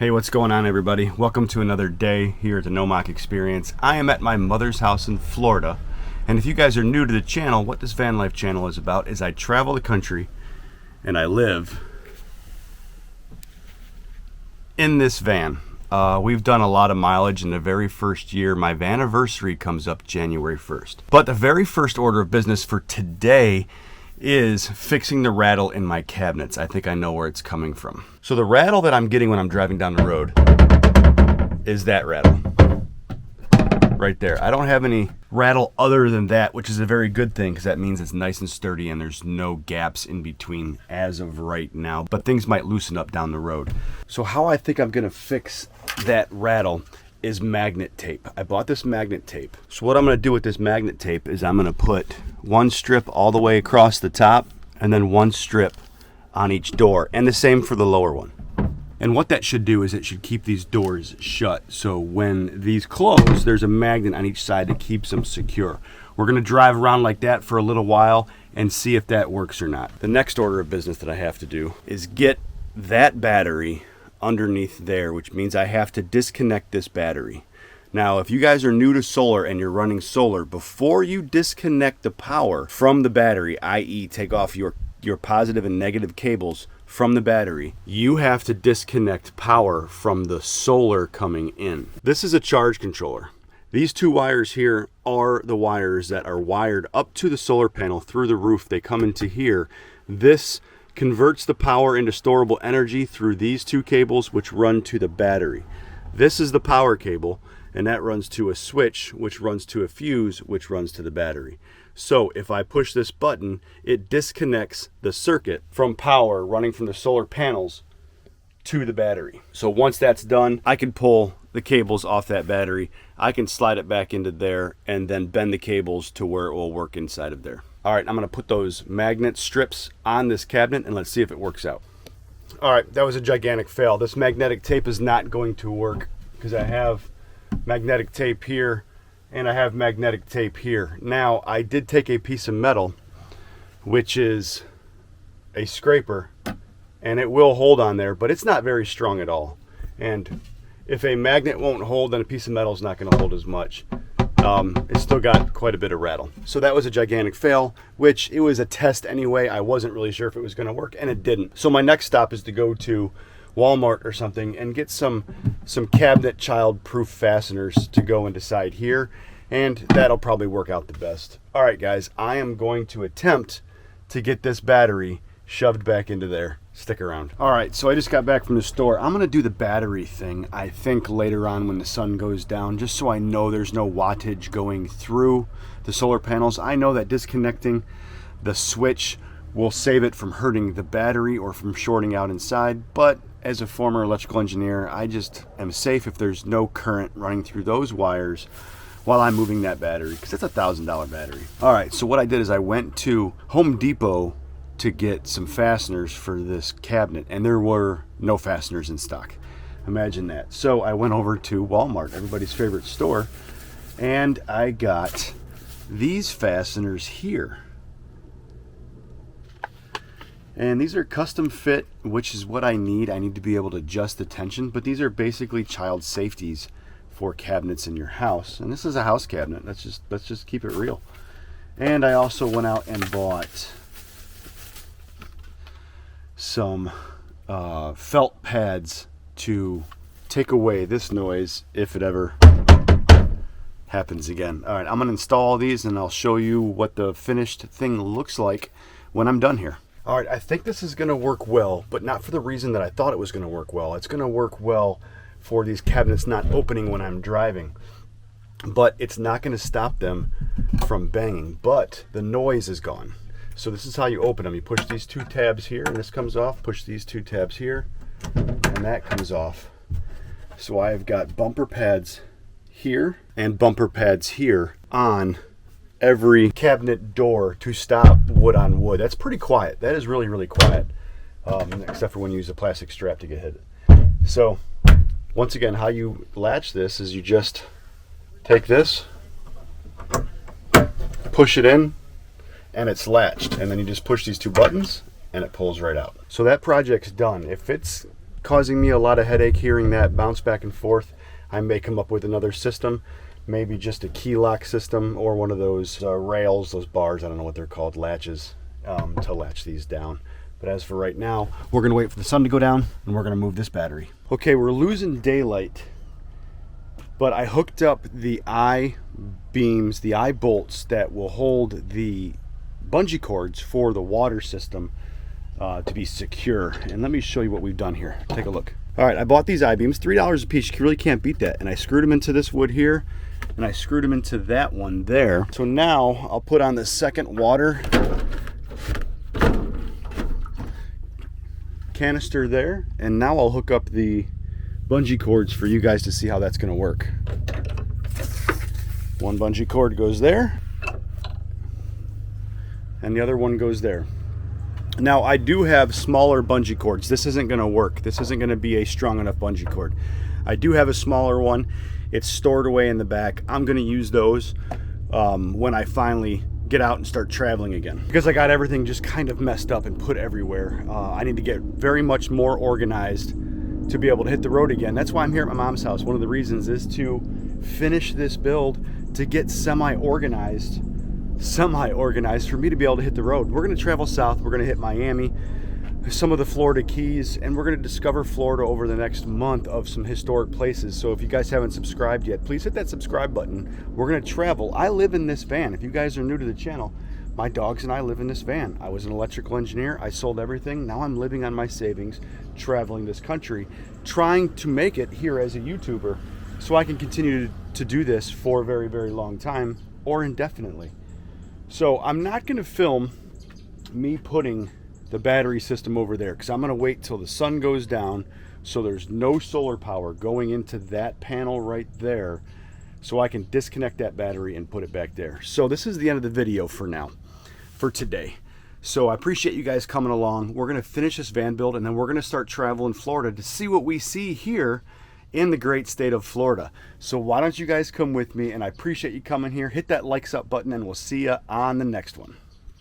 Hey, what's going on, everybody? Welcome to another day here at the No Mock Experience. I am at my mother's house in Florida, and if you guys are new to the channel, what this van life channel is about is I travel the country and I live in this van. We've done a lot of mileage in the very first year. My vaniversary comes up January 1st. But the very first order of business for today is fixing the rattle in my cabinets. I think I know where it's coming from. So the rattle that I'm getting when I'm driving down the road is that rattle right there. I don't have any rattle other than that, which is a very good thing because that means it's nice and sturdy and there's no gaps in between as of right now, but things might loosen up down the road. So how I think I'm gonna fix that rattle is magnet tape. I bought this magnet tape. So what I'm gonna do with this magnet tape is I'm gonna put one strip all the way across the top and then one strip on each door, and the same for the lower one. And what that should do is it should keep these doors shut. So when these close, there's a magnet on each side that keeps them secure. We're gonna drive around like that for a little while and see if that works or not. The next order of business that I have to do is get that battery underneath there, which means I have to disconnect this battery. Now, if you guys are new to solar and you're running solar, before you disconnect the power from the battery, i.e. take off your positive and negative cables from the battery, you have to disconnect power from the solar coming in. This is a charge controller. These two wires here are the wires that are wired up to the solar panel through the roof. They come into here. This converts the power into storable energy through these two cables, which run to the battery. This is the power cable, and that runs to a switch, which runs to a fuse, which runs to the battery. So if I push this button, it disconnects the circuit from power running from the solar panels to the battery. So once that's done, I can pull the cables off that battery. I can slide it back into there and then bend the cables to where it will work inside of there. All right, I'm gonna put those magnet strips on this cabinet and let's see if it works out. All right, that was a gigantic fail. This magnetic tape is not going to work because I have magnetic tape here and I have magnetic tape here. Now, I did take a piece of metal, which is a scraper, and it will hold on there, but it's not very strong at all. And if a magnet won't hold, then a piece of metal is not gonna hold as much. It's still got quite a bit of rattle. So that was a gigantic fail, which it was a test anyway. I wasn't really sure if it was gonna work, and it didn't. So my next stop is to go to Walmart or something and get some cabinet child-proof fasteners to go inside here, and that'll probably work out the best. All right, guys, I am going to attempt to get this battery shoved back into there. Stick around. All right, so I just got back from the store. I'm gonna do the battery thing, I think, later on when the sun goes down, just so I know there's no wattage going through the solar panels. I know that disconnecting the switch will save it from hurting the battery or from shorting out inside, but as a former electrical engineer, I just am safe if there's no current running through those wires while I'm moving that battery, because that's a $1,000 battery. All right, so what I did is I went to Home Depot to get some fasteners for this cabinet, and there were no fasteners in stock. Imagine that. So I went over to Walmart, everybody's favorite store, and I got these fasteners here. And these are custom fit, which is what I need. I need to be able to adjust the tension, but these are basically child safeties for cabinets in your house. And this is a house cabinet. Let's just keep it real. And I also went out and bought some felt pads to take away this noise if it ever happens again. All right, I'm gonna install these and I'll show you what the finished thing looks like when I'm done here. All right, I think this is gonna work well, but not for the reason that I thought it was gonna work well. It's gonna work well for these cabinets not opening when I'm driving, but it's not gonna stop them from banging, but the noise is gone. So this is how you open them. You push these two tabs here and this comes off, push these two tabs here, and that comes off. So I've got bumper pads here and bumper pads here on every cabinet door to stop wood on wood. That's pretty quiet. That is really, really quiet, except for when you use a plastic strap to get hit. So once again, how you latch this is you just take this, push it in, and it's latched, and then you just push these two buttons and it pulls right out. So that project's done. If it's causing me a lot of headache hearing that bounce back and forth. I may come up with another system, maybe just a key lock system or one of those rails, those bars, I don't know what they're called, latches, to latch these down. But as for right now, we're gonna wait for the sun to go down and we're gonna move this battery. Okay, we're losing daylight, but I hooked up the eye beams, the eye bolts that will hold the bungee cords for the water system to be secure. And let me show you what we've done here. Take a look. All right, I bought these I-beams, $3 a piece. You really can't beat that. And I screwed them into this wood here, and I screwed them into that one there. So now I'll put on the second water canister there, and now I'll hook up the bungee cords for you guys to see how that's gonna work. One bungee cord goes there, and the other one goes there. Now I do have smaller bungee cords. This isn't gonna work. This isn't gonna be a strong enough bungee cord. I do have a smaller one. It's stored away in the back. I'm gonna use those when I finally get out and start traveling again. Because I got everything just kind of messed up and put everywhere. I need to get very much more organized to be able to hit the road again. That's why I'm here at my mom's house. One of the reasons is to finish this build, to get semi-organized for me to be able to hit the road. We're gonna travel south, we're gonna hit Miami, some of the Florida Keys, and we're gonna discover Florida over the next month of some historic places. So if you guys haven't subscribed yet, please hit that subscribe button. We're gonna travel. I live in this van. If you guys are new to the channel, my dogs and I live in this van. I was an electrical engineer, I sold everything. Now I'm living on my savings, traveling this country, trying to make it here as a YouTuber so I can continue to do this for a very, very long time or indefinitely. So I'm not gonna film me putting the battery system over there because I'm gonna wait till the sun goes down so there's no solar power going into that panel right there so I can disconnect that battery and put it back there. So this is the end of the video for now, for today. So I appreciate you guys coming along. We're gonna finish this van build and then we're gonna start traveling Florida to see what we see here in the great state of Florida. So why don't you guys come with me, and I appreciate you coming here. Hit that likes up button and we'll see you on the next one.